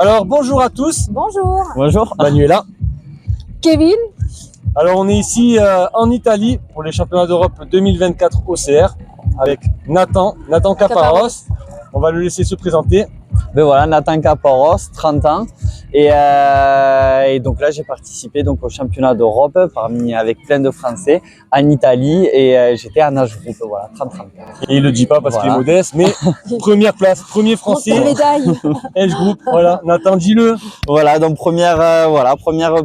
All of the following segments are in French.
Alors bonjour à tous. Bonjour. Bonjour. Manuela. Kevin. Alors on est ici en Italie pour les championnats d'Europe 2024 OCR avec Nathan Caparros. On va le laisser se présenter. Ben voilà, Nathan Caparros, 30 ans. Et donc là, j'ai participé donc au championnat d'Europe avec plein de Français en Italie et j'étais en âge groupe, voilà, 30-34. Et il le dit pas parce qu'il est modeste, mais première place, premier français. Médaille. Age group, voilà. Nathan, dis-le. Voilà, donc première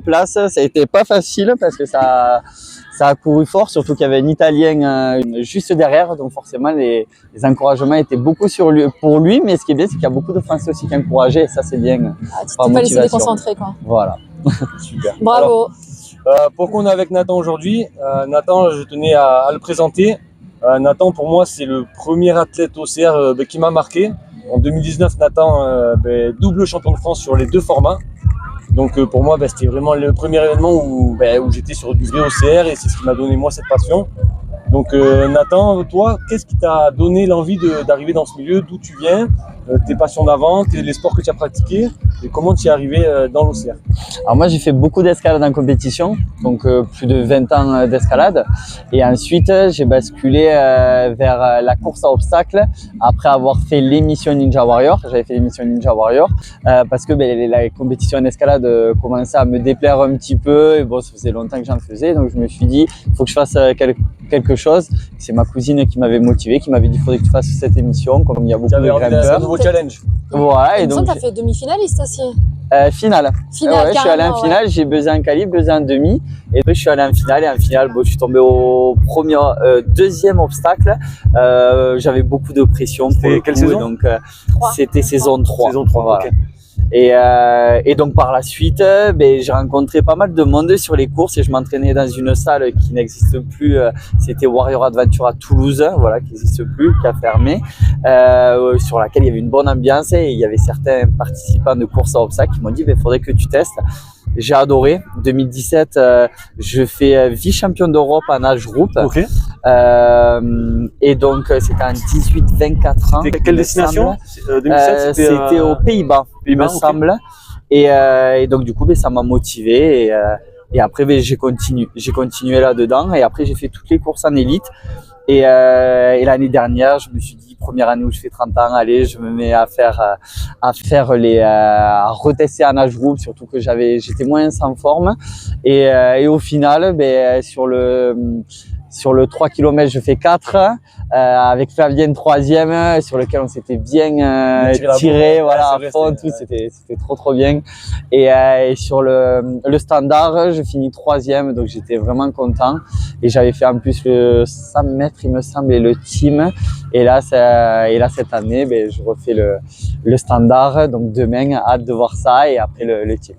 place. Ça a été pas facile parce que ça a couru fort, surtout qu'il y avait un Italien juste derrière, donc forcément les encouragements étaient beaucoup pour lui, mais ce qui est bien, c'est qu'il y a beaucoup de Français aussi qui encourageaient, et ça c'est bien. Tu t'es pas laissé déconcentrer, quoi. Voilà. Super. Bravo. Pourquoi on est avec Nathan aujourd'hui? Nathan, je tenais à le présenter. Nathan, pour moi, c'est le premier athlète OCR qui m'a marqué. En 2019, Nathan, double champion de France sur les deux formats. Donc pour moi, c'était vraiment le premier événement où j'étais sur du vrai OCR et c'est ce qui m'a donné moi cette passion. Donc Nathan, toi, qu'est-ce qui t'a donné l'envie d'arriver dans ce milieu? D'où tu viens? Tes passions d'avant, les sports que tu as pratiqués et comment tu es arrivé dans l'OCR? Alors moi j'ai fait beaucoup d'escalade en compétition, donc plus de 20 ans d'escalade, et ensuite j'ai basculé vers la course à obstacles après avoir fait l'émission Ninja Warrior. J'avais fait l'émission Ninja Warrior parce que la compétition en escalade commençait à me déplaire un petit peu et bon, ça faisait longtemps que j'en faisais, donc je me suis dit il faut que je fasse quelque chose. C'est ma cousine qui m'avait motivé, qui m'avait dit il faudrait que tu fasses cette émission, comme il y a beaucoup de grimpeurs. Challenge. Voilà, et donc tu as fait demi-finaliste aussi. Finale. Ouais, je suis allé en finale, j'ai buzzé en qualif, buzzé en demi, et puis je suis allé en finale, et en finale, je suis tombé au deuxième obstacle. J'avais beaucoup de pression. C'était quelle saison? Donc c'était saison 3. Saison 3, voilà. Ok. Et donc par la suite, j'ai rencontré pas mal de monde sur les courses et je m'entraînais dans une salle qui n'existe plus. C'était Warrior Adventure à Toulouse, voilà, qui n'existe plus, qui a fermé, sur laquelle il y avait une bonne ambiance et il y avait certains participants de courses à obstacles qui m'ont dit il faudrait que tu testes. J'ai adoré. 2017, je fais vice-champion d'Europe en âge groupe. Ok. Et donc c'était en 18-24 ans. C'était quelle destination? 2017, c'était aux Pays-Bas, il me semble. Et donc du coup, ça m'a motivé et après j'ai continué là-dedans et après j'ai fait toutes les courses en élite. Et l'année dernière, je me suis dit, première année où je fais 30 ans, allez, je me mets à retester en âge groupe, surtout que j'étais moins en forme. Et au final, sur le 3 km, je fais 4, avec Flavien 3e, sur lequel on s'était bien tiré, voilà, à fond, tout, c'était trop bien. Et sur le standard, je finis 3e, donc j'étais vraiment content. Et j'avais fait en plus le 100 mètres, il me semble, et le team. Et là cette année, je refais le standard, donc demain, hâte de voir ça, et après le team.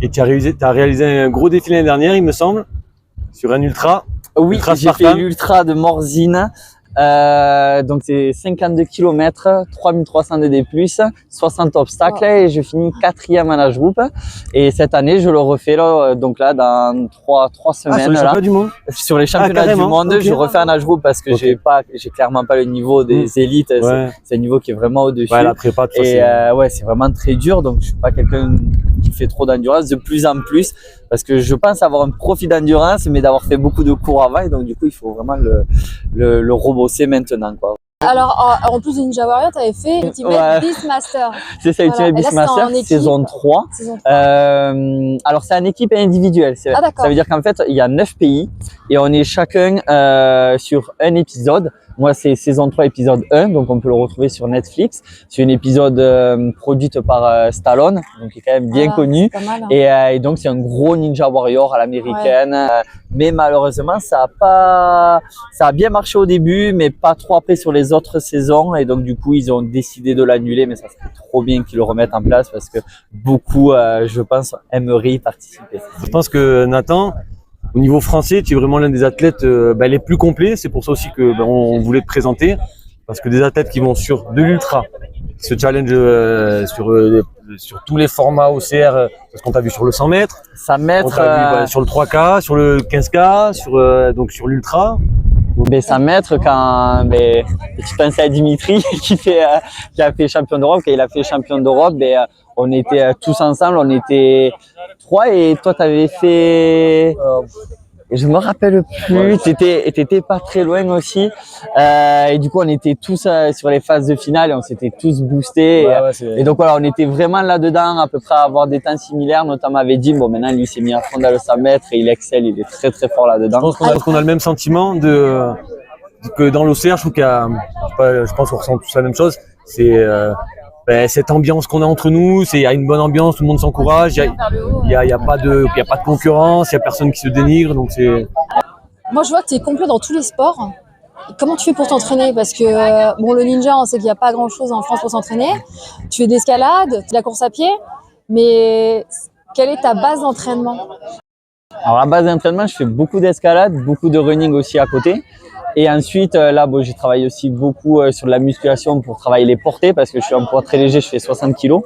Et tu as réalisé un gros défi l'année dernière, il me semble, sur un ultra. Oui, j'ai fait l'ultra de Morzine. Donc c'est 52 km, 3300 DD+, 60 obstacles et je finis 4e en âge groupe. Et cette année, je le refais là, donc là dans 3 semaines. Sur les championnats du monde? Sur les championnats du monde, okay. Je refais en âge groupe parce que j'ai clairement pas le niveau des élites. Ouais. C'est un niveau qui est vraiment au-dessus. Ouais, la prépa, de toute façon. C'est vraiment très dur. Donc je suis pas quelqu'un qui fait trop d'endurance, de plus en plus, parce que je pense avoir un profil d'endurance, mais d'avoir fait beaucoup de cours avant. Et donc du coup, il faut vraiment le rebosser maintenant, quoi. Alors, en plus de Ninja Warrior, tu avais fait Ultimate Beastmaster. C'est ça, Ultimate Beastmaster, saison 3. Alors, c'est en équipe et individuelle. Ça veut dire qu'en fait, il y a 9 pays et on est chacun sur un épisode. Moi, c'est saison 3, épisode 1, donc on peut le retrouver sur Netflix. C'est un épisode produite par Stallone, donc qui est quand même bien connu. Mal, hein. Et donc, c'est un gros Ninja Warrior à l'américaine. Ouais. Mais malheureusement, ça a bien marché au début, mais pas trop après sur les autres saisons. Et donc, du coup, ils ont décidé de l'annuler, mais ça serait trop bien qu'ils le remettent en place parce que beaucoup, je pense, aimeraient y participer. Je pense que Nathan, au niveau français, tu es vraiment l'un des athlètes les plus complets. C'est pour ça aussi que on voulait te présenter, parce que des athlètes qui vont sur de l'ultra, qui se challenge sur tous les formats OCR, parce qu'on t'a vu sur le 100 mètres, 100 mètres, on t'a vu sur le 3K, sur le 15K, donc sur l'ultra. 100 mètres, quand tu pensais à Dimitri qui a fait champion d'Europe, quand il a fait champion d'Europe, on était tous ensemble, on était 3 et toi tu avais fait… Je me rappelle plus, t'étais pas très loin aussi. Et du coup, on était tous sur les phases de finale et on s'était tous boostés. Et donc voilà, on était vraiment là-dedans, à peu près à avoir des temps similaires, notamment avec Jim. Bon, maintenant, lui, il s'est mis à fond dans le 100 mètres et il excelle, il est très très fort là-dedans. Je pense qu'on a le même sentiment que dans l'OCR, je trouve je pense qu'on ressent tous la même chose. C'est cette ambiance qu'on a entre nous, il y a une bonne ambiance, tout le monde s'encourage, il y a pas de concurrence, il y a personne qui se dénigre, donc c'est… Moi, je vois que tu es complet dans tous les sports. Comment tu fais pour t'entraîner? Parce que bon, le ninja, on sait qu'il n'y a pas grand-chose en France pour s'entraîner. Tu fais de l'escalade, tu fais de la course à pied, mais quelle est ta base d'entraînement? Alors, à base d'entraînement, je fais beaucoup d'escalade, beaucoup de running aussi à côté. Et ensuite, là, bon, j'ai travaillé aussi beaucoup sur la musculation pour travailler les portées parce que je suis un poids très léger, je fais 60 kg,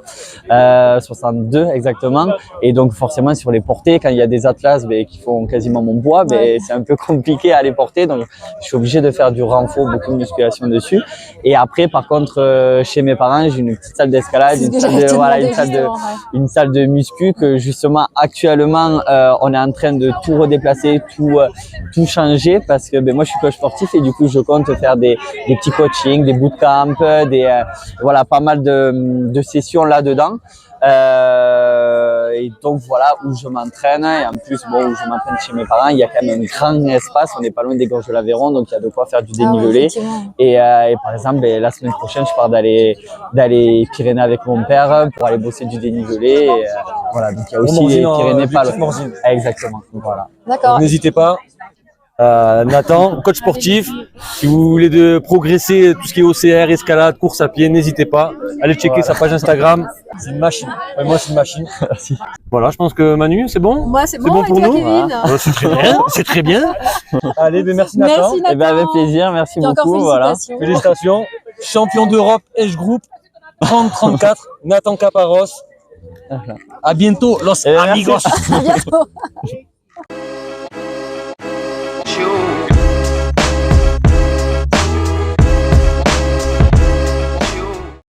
62 exactement. Et donc, forcément, sur les portées, quand il y a des athlètes qui font quasiment mon poids, c'est un peu compliqué à les porter. Donc, je suis obligé de faire du renfort, beaucoup de musculation dessus. Et après, par contre, chez mes parents, j'ai une petite salle d'escalade, une salle de muscu que justement, actuellement, on est en train de tout redéplacer, tout changer parce que moi, je suis coach sportif et du coup, je compte faire des petits coachings, des bootcamps, voilà, pas mal de sessions là-dedans. Et donc voilà où je m'entraîne et en plus bon où je m'entraîne chez mes parents il y a quand même un grand espace, on n'est pas loin des Gorges de l'Aveyron donc il y a de quoi faire du dénivelé et par exemple la semaine prochaine je pars d'aller Pyrénées avec mon père pour aller bosser du dénivelé et, voilà donc il y a aussi les Pyrénées pas loin. Exactement, voilà. D'accord. N'hésitez pas. Nathan, coach sportif, si vous voulez progresser tout ce qui est OCR, escalade, course à pied, n'hésitez pas. Allez checker sa page Instagram. C'est une machine. Moi, c'est une machine. Voilà, je pense que Manu, c'est bon. Moi, c'est bon pour nous. Voilà. C'est très bien. C'est très bien. Allez, merci Nathan. Merci Nathan. Et avec plaisir, merci beaucoup. Voilà. Félicitations. Champion d'Europe Age Group 30-34, Nathan Caparros. À bientôt, los amigos. À bientôt.